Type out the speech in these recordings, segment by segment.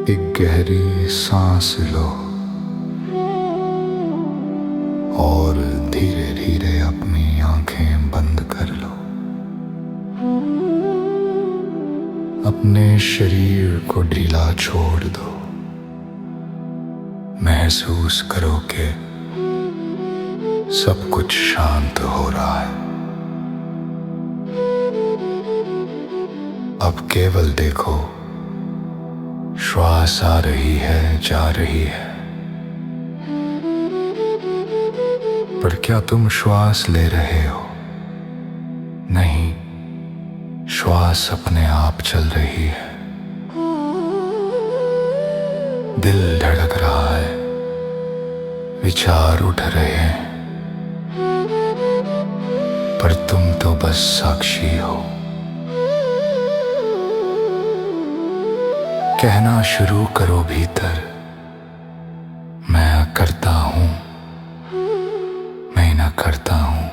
एक गहरी सांस लो और धीरे धीरे अपनी आंखें बंद कर लो। अपने शरीर को ढीला छोड़ दो। महसूस करो कि सब कुछ शांत हो रहा है। अब केवल देखो, श्वास आ रही है, जा रही है। पर क्या तुम श्वास ले रहे हो? नहीं, श्वास अपने आप चल रही है। दिल धड़क रहा है, विचार उठ रहे हैं, पर तुम तो बस साक्षी हो। कहना शुरू करो भीतर, मैं करता हूं, मैं न करता हूं।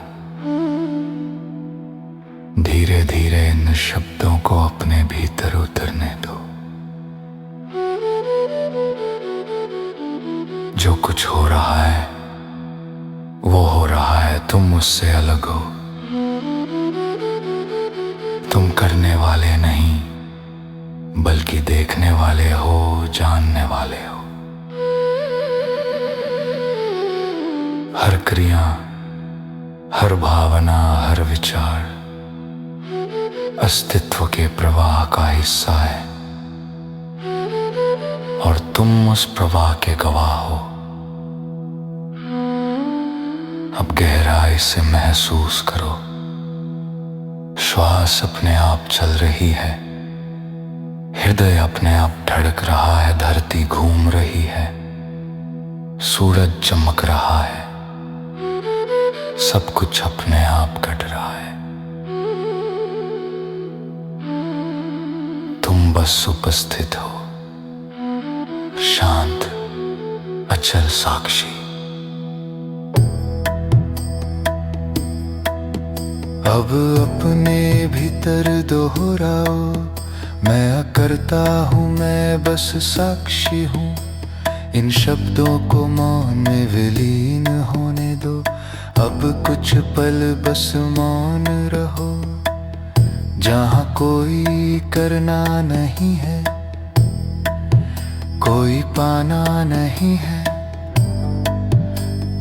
धीरे धीरे इन शब्दों को अपने भीतर उतरने दो। जो कुछ हो रहा है वो हो रहा है, तुम उससे अलग हो। तुम करने वाले नहीं बल्कि देखने वाले हो, जानने वाले हो। हर क्रिया, हर भावना, हर विचार अस्तित्व के प्रवाह का हिस्सा है और तुम उस प्रवाह के गवाह हो। अब गहराई से महसूस करो, श्वास अपने आप चल रही है, हृदय अपने आप धड़क रहा है, धरती घूम रही है, सूरज चमक रहा है, सब कुछ अपने आप घट रहा है। तुम बस उपस्थित हो, शांत, अचल साक्षी। अब अपने भीतर दोहराओ, मैं करता हूँ, मैं बस साक्षी हूँ। इन शब्दों को मौन में विलीन होने दो। अब कुछ पल बस मौन रहो, जहाँ कोई करना नहीं है, कोई पाना नहीं है,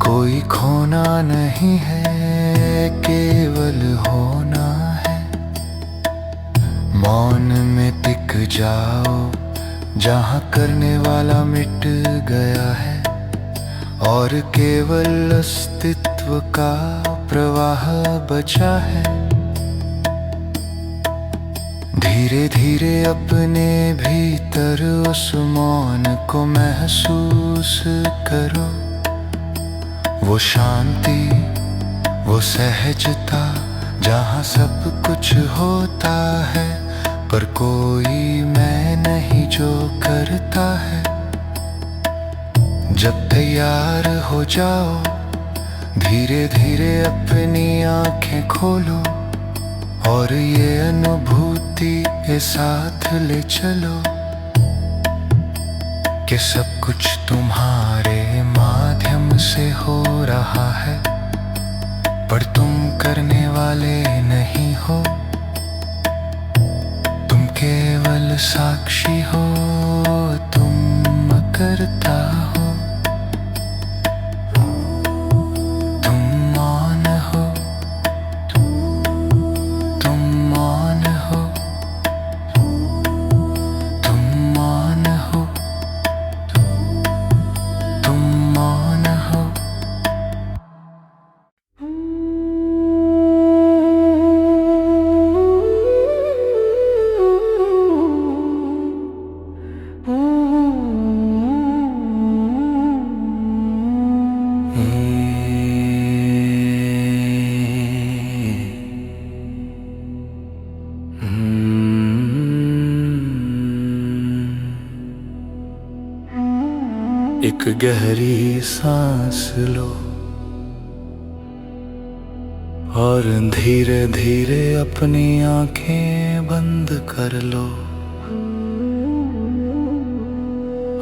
कोई खोना नहीं है, केवल होना है। मौन में टिक जाओ, जहाँ करने वाला मिट गया है और केवल अस्तित्व का प्रवाह बचा है। धीरे धीरे अपने भीतर उस मौन को महसूस करो। वो शांति, वो सहजता, जहाँ सब कुछ होता है पर कोई मैं नहीं जो करता है। जब तैयार हो जाओ, धीरे धीरे अपनी आंखें खोलो और ये अनुभूति के साथ ले चलो कि सब कुछ तुम्हारे माध्यम से हो रहा है, पर तुम करने वाले नहीं हो। तुम केवल साक्षी हो, तुम करता हो। तुम मौन हो, तुम मौन हो, तुम मौन हो, तुम मौन हो। एक गहरी सांस लो और धीरे धीरे अपनी आंखें बंद कर लो।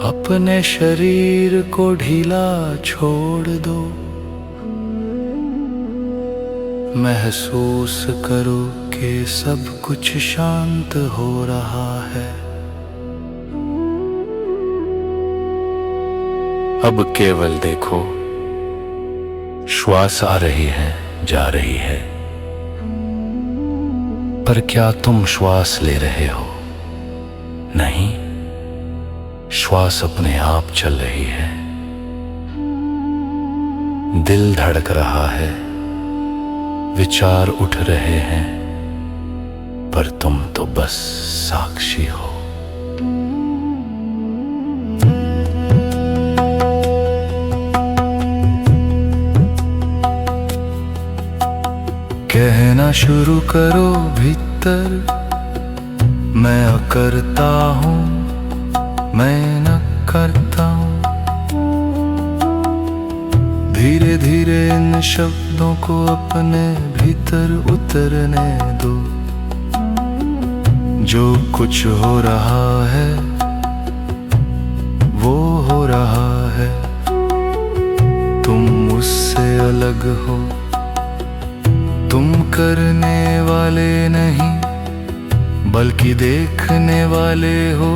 अपने शरीर को ढीला छोड़ दो, महसूस करो कि सब कुछ शांत हो रहा है। अब केवल देखो, श्वास आ रही है, जा रही है, पर क्या तुम श्वास ले रहे हो? नहीं, श्वास अपने आप चल रही है। दिल धड़क रहा है, विचार उठ रहे हैं, पर तुम तो बस साक्षी हो। कहना शुरू करो भीतर, मैं करता हूँ, मैं न करता हूँ। धीरे धीरे इन शब्दों को अपने भीतर उतरने दो। जो कुछ हो रहा है वो हो रहा है, तुम उससे अलग हो। तुम करने वाले नहीं, बल्कि देखने वाले हो,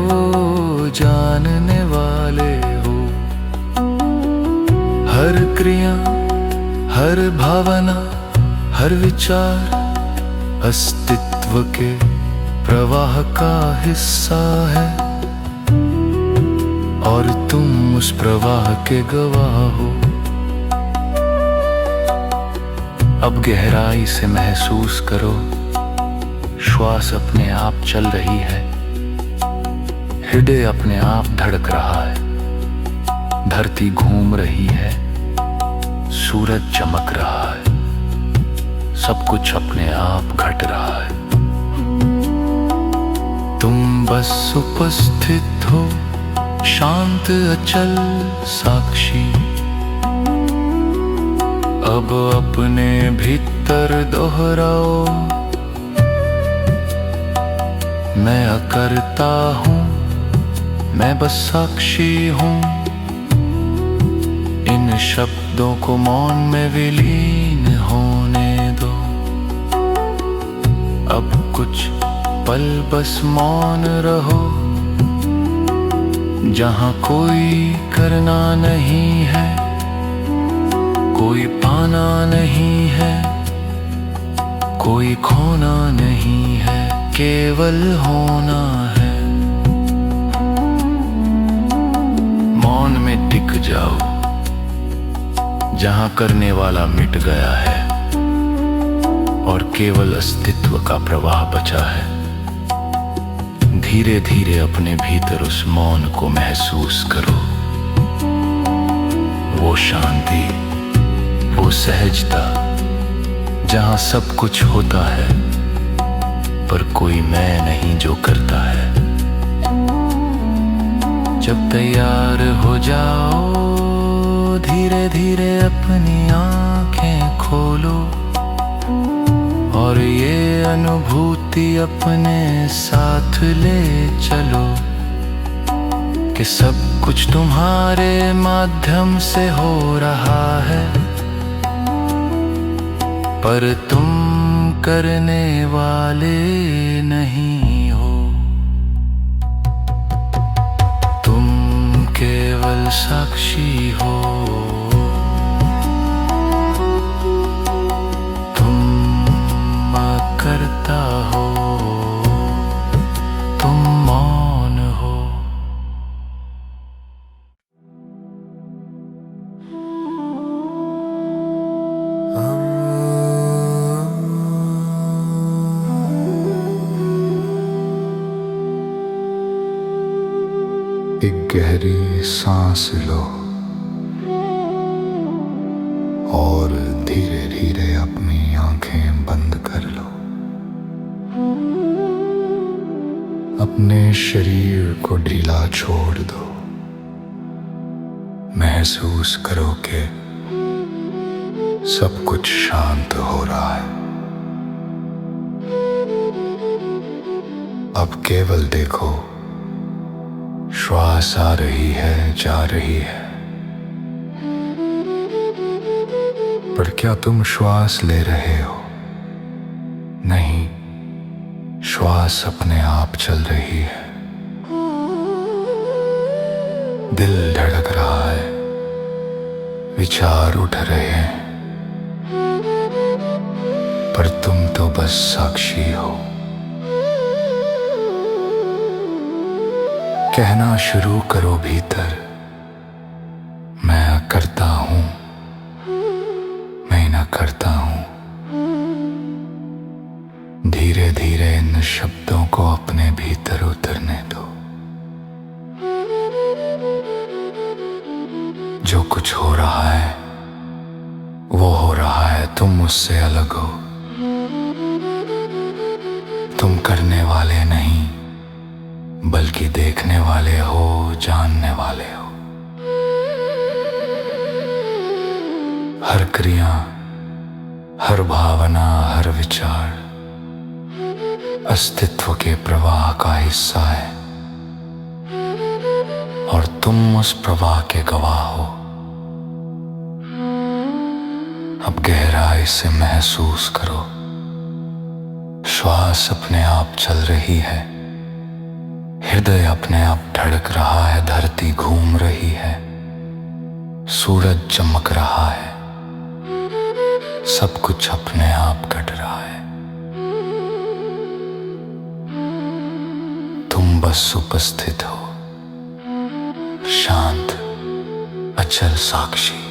जानने वाले हो। हर क्रिया, हर भावना, हर विचार अस्तित्व के प्रवाह का हिस्सा है, और तुम उस प्रवाह के गवाह हो। अब गहराई से महसूस करो, श्वास अपने आप चल रही है, हृदय अपने आप धड़क रहा है, धरती घूम रही है, सूरज चमक रहा है, सब कुछ अपने आप घट रहा है। तुम बस उपस्थित हो, शांत अचल साक्षी। अब अपने भीतर दोहराओ, मैं करता हूँ, मैं बस साक्षी हूँ। इन शब्दों को मौन में विलीन होने दो। अब कुछ पल बस मौन रहो, जहाँ कोई करना नहीं है, कोई पाना नहीं है, कोई खोना नहीं है, केवल होना है। मौन में टिक जाओ, जहां करने वाला मिट गया है और केवल अस्तित्व का प्रवाह बचा है। धीरे धीरे अपने भीतर उस मौन को महसूस करो, वो शांति, वो सहजता, जहां सब कुछ होता है पर कोई मैं नहीं जो करता है। जब तैयार हो जाओ, धीरे धीरे अपनी आंखें खोलो और ये अनुभूति अपने साथ ले चलो कि सब कुछ तुम्हारे माध्यम से हो रहा है, पर तुम करने वाले नहीं हो। तुम केवल साक्षी हो। तुम करता हो, तुम मौन हो। एक गहरी सांस लो और धीरे धीरे अपनी आंखें बंद कर लो। अपने शरीर को ढीला छोड़ दो। महसूस करो कि सब कुछ शांत हो रहा है। अब केवल देखो, श्वास आ रही है, जा रही है, पर क्या तुम श्वास ले रहे हो? नहीं, श्वास अपने आप चल रही है। दिल धड़क रहा है, विचार उठ रहे हैं, पर तुम तो बस साक्षी हो। कहना शुरू करो भीतर, मैं करता हूं, मैं न करता हूं। धीरे धीरे इन शब्दों को अपने भीतर उतरने दो। जो कुछ हो रहा है वो हो रहा है, तुम उससे अलग हो। तुम करने वाले नहीं बल्कि देखने वाले हो, जानने वाले हो। हर क्रिया, हर भावना, हर विचार अस्तित्व के प्रवाह का हिस्सा है, और तुम उस प्रवाह के गवाह हो। अब गहराई से महसूस करो, श्वास अपने आप चल रही है, हृदय अपने आप धड़क रहा है, धरती घूम रही है, सूरज चमक रहा है, सब कुछ अपने आप घट रहा है। तुम बस उपस्थित हो, शांत, अचल साक्षी।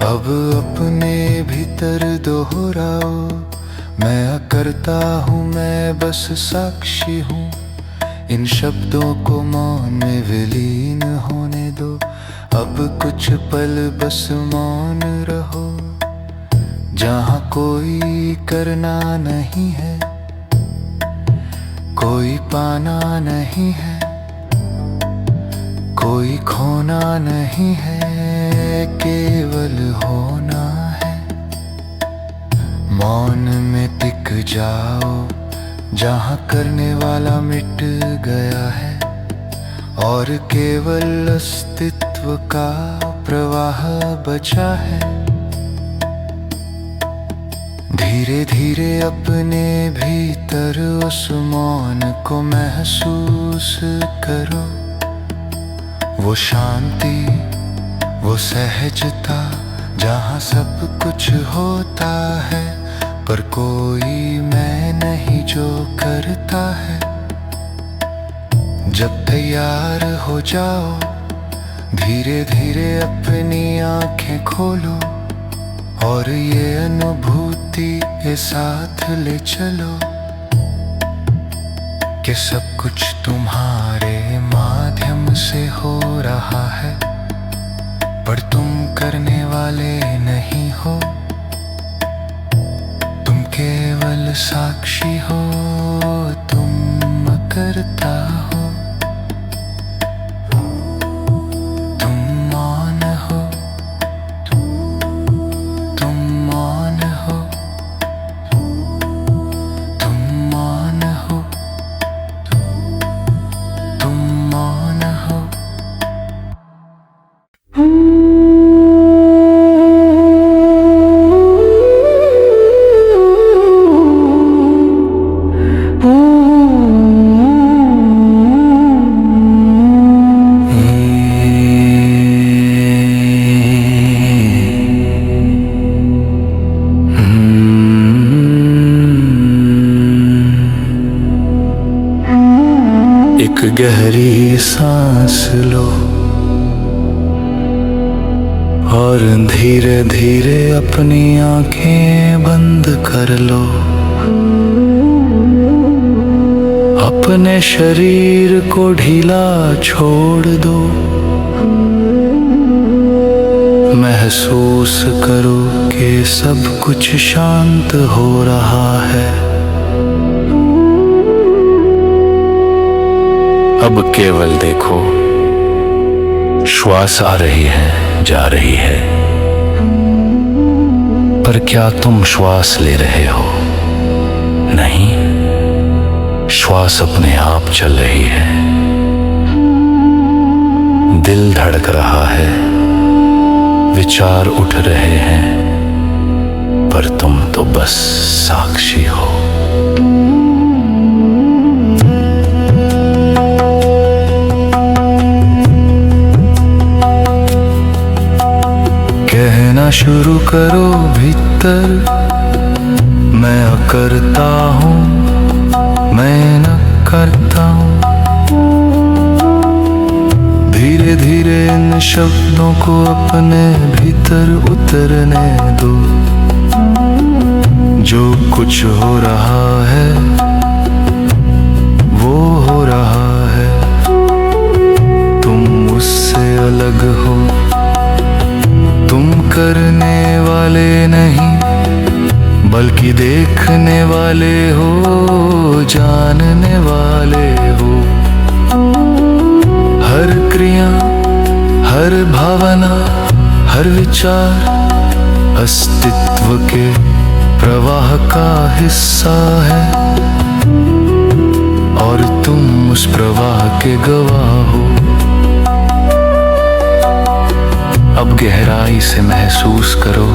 अब अपने भीतर दोहराओ, मैं करता हूँ, मैं बस साक्षी हूँ। इन शब्दों को मौन में विलीन होने दो। अब कुछ पल बस मौन रहो, जहाँ कोई करना नहीं है, कोई पाना नहीं है, कोई खोना नहीं है, केवल होना है। मौन में टिक जाओ, जहाँ करने वाला मिट गया है, और केवल अस्तित्व का प्रवाह बचा है। धीरे धीरे अपने भीतर उस मौन को महसूस करो। वो शांति, वो सहजता, जहाँ सब कुछ होता है, पर कोई मैं नहीं जो करता है। जब तैयार हो जाओ, धीरे धीरे अपनी आंखें खोलो, और ये अनुभूति के साथ ले चलो कि सब कुछ तुम्हारे माध्यम से हो रहा है, पर तुम करने वाले नहीं हो। तुम केवल साक्षी हो, तुम करता हो, तुम मौन हो, तुम मौन हो, तुम मौन हो, तुम मौन हो। एक गहरी सांस लो, और धीरे धीरे अपनी आंखें बंद कर लो। अपने शरीर को ढीला छोड़ दो। महसूस करो कि सब कुछ शांत हो रहा है। अब केवल देखो, श्वास आ रही है, जा रही है, पर क्या तुम श्वास ले रहे हो? नहीं, श्वास अपने आप चल रही है, दिल धड़क रहा है, विचार उठ रहे हैं, पर तुम तो बस साक्षी हो। कहना शुरू करो भीतर, मैं करता हूँ, मैं न करता हूँ। धीरे धीरे इन शब्दों को अपने भीतर उतरने दो। जो कुछ हो रहा है वो हो रहा है, तुम उससे अलग हो। तुम करने वाले नहीं बल्कि देखने वाले हो, जानने वाले हो। हर क्रिया, हर भावना, हर विचार अस्तित्व के प्रवाह का हिस्सा है, और तुम उस प्रवाह के गवाह हो। अब गहराई से महसूस करो,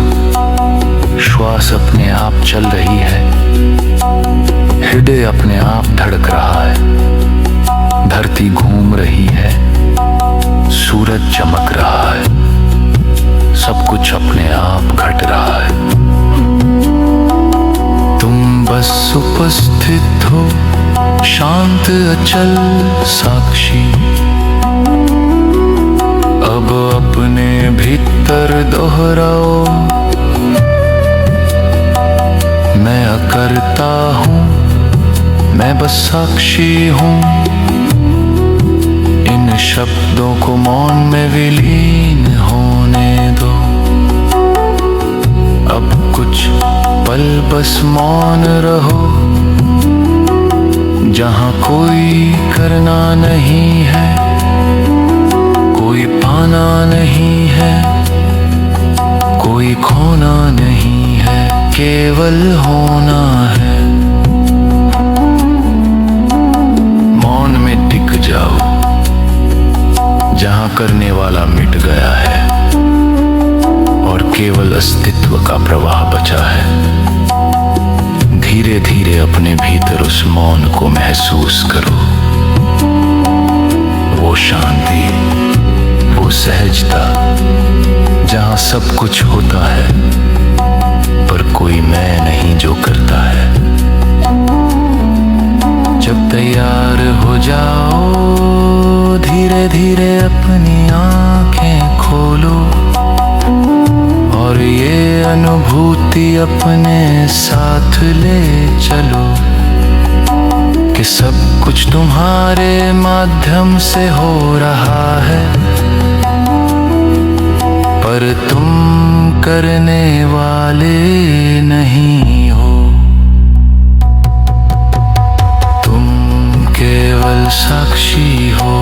श्वास अपने आप चल रही है, हृदय अपने आप धड़क रहा है, धरती घूम रही है, सूरज चमक रहा है, सब कुछ अपने आप घट रहा है। तुम बस उपस्थित हो, शांत अचल साक्षी। अब अपने भीतर दोहराओ, मैं करता हूँ, मैं बस साक्षी हूँ। इन शब्दों को मौन में विलीन होने दो। अब कुछ पल बस मौन रहो, जहाँ कोई करना नहीं है, कोई पाना नहीं है, कोई खोना नहीं है, केवल होना है। मौन में टिक जाओ, जहां करने वाला मिट गया है और केवल अस्तित्व का प्रवाह बचा है। धीरे धीरे अपने भीतर उस मौन को महसूस करो, वो शांति, वो सहजता, जहां सब कुछ होता है पर कोई मैं नहीं जो करता है। जब तैयार हो जाओ, धीरे धीरे अपनी आंखें खोलो और ये अनुभूति अपने साथ ले चलो कि सब कुछ तुम्हारे माध्यम से हो रहा है, पर तुम करने वाले नहीं हो। तुम केवल साक्षी हो।